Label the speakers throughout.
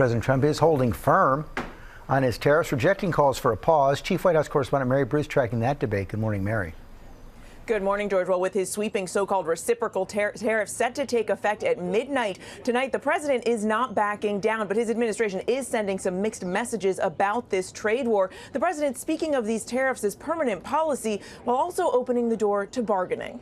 Speaker 1: President Trump is holding firm on his tariffs, rejecting calls for a pause. Chief White House correspondent Mary Bruce tracking that debate. Good morning, Mary.
Speaker 2: Good morning, George. Well, with his sweeping so-called reciprocal tariffs set to take effect at midnight tonight, the president is not backing down, but his administration is sending some mixed messages about this trade war. The president speaking of these tariffs as permanent policy while also opening the door to bargaining.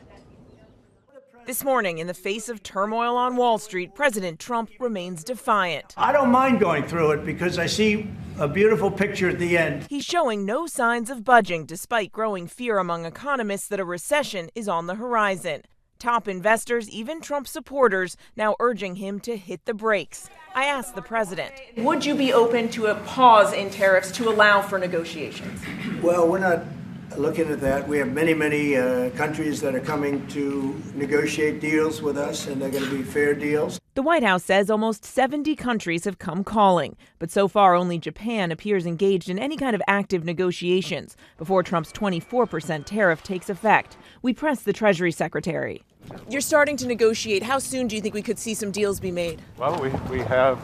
Speaker 2: This morning, in the face of turmoil on Wall Street, President Trump remains defiant.
Speaker 3: I don't mind going through it because I see a beautiful picture at the end.
Speaker 2: He's showing no signs of budging, despite growing fear among economists that a recession is on the horizon. Top investors, even Trump supporters, now urging him to hit the brakes. I asked the president, would you be open to a pause in tariffs to allow for negotiations?
Speaker 3: Well, we're not looking at that. We have many countries that are coming to negotiate deals with us, and they're going to be fair deals.
Speaker 2: The White House says almost 70 countries have come calling, but so far only Japan appears engaged in any kind of active negotiations before Trump's 24% tariff takes effect. We pressed the Treasury Secretary. You're starting to negotiate. How soon do you think we could see some deals be made?
Speaker 4: Well, we have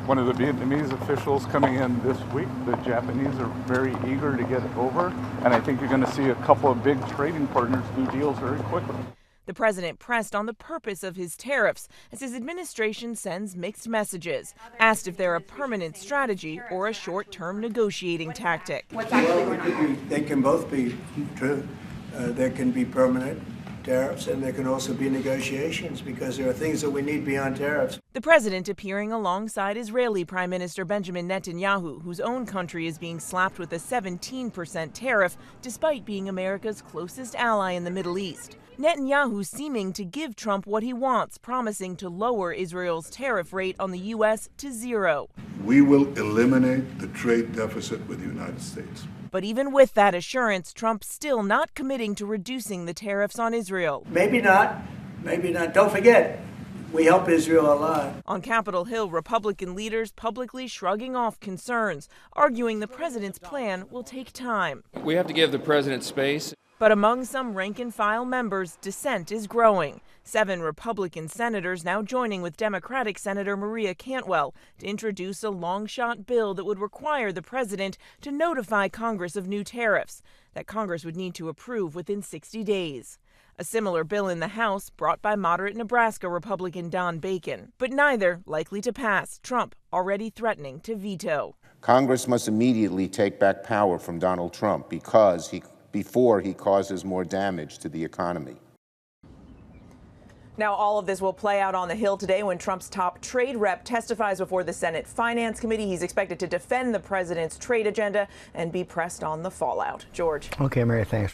Speaker 4: one of the Vietnamese officials coming in this week. The Japanese are very eager to get over, and I think you're going to see a couple of big trading partners do deals very quickly.
Speaker 2: The president pressed on the purpose of his tariffs as his administration sends mixed messages, asked if they're a permanent strategy or a short-term negotiating tactic.
Speaker 3: Well, they can both be true. There can be permanent tariffs, and there can also be negotiations, because there are things that we need beyond tariffs.
Speaker 2: The president appearing alongside Israeli Prime Minister Benjamin Netanyahu, whose own country is being slapped with a 17% tariff despite being America's closest ally in the Middle East. Netanyahu seeming to give Trump what he wants, promising to lower Israel's tariff rate on the U.S. to zero.
Speaker 5: We will eliminate the trade deficit with the United States.
Speaker 2: But even with that assurance, Trump's still not committing to reducing the tariffs on Israel.
Speaker 3: Maybe not. Maybe not. Don't forget, we help Israel a lot.
Speaker 2: On Capitol Hill, Republican leaders publicly shrugging off concerns, arguing the president's plan will take time.
Speaker 6: We have to give the president space.
Speaker 2: But among some rank-and-file members, dissent is growing. 7 Republican senators now joining with Democratic Senator Maria Cantwell to introduce a long-shot bill that would require the president to notify Congress of new tariffs that Congress would need to approve within 60 days. A similar bill in the House brought by moderate Nebraska Republican Don Bacon, but neither likely to pass, Trump already threatening to veto.
Speaker 7: Congress must immediately take back power from Donald Trump before he causes more damage to the economy.
Speaker 2: Now, all of this will play out on the Hill today when Trump's top trade rep testifies before the Senate Finance Committee. He's expected to defend the president's trade agenda and be pressed on the fallout. George.
Speaker 1: Okay, Mary, thanks.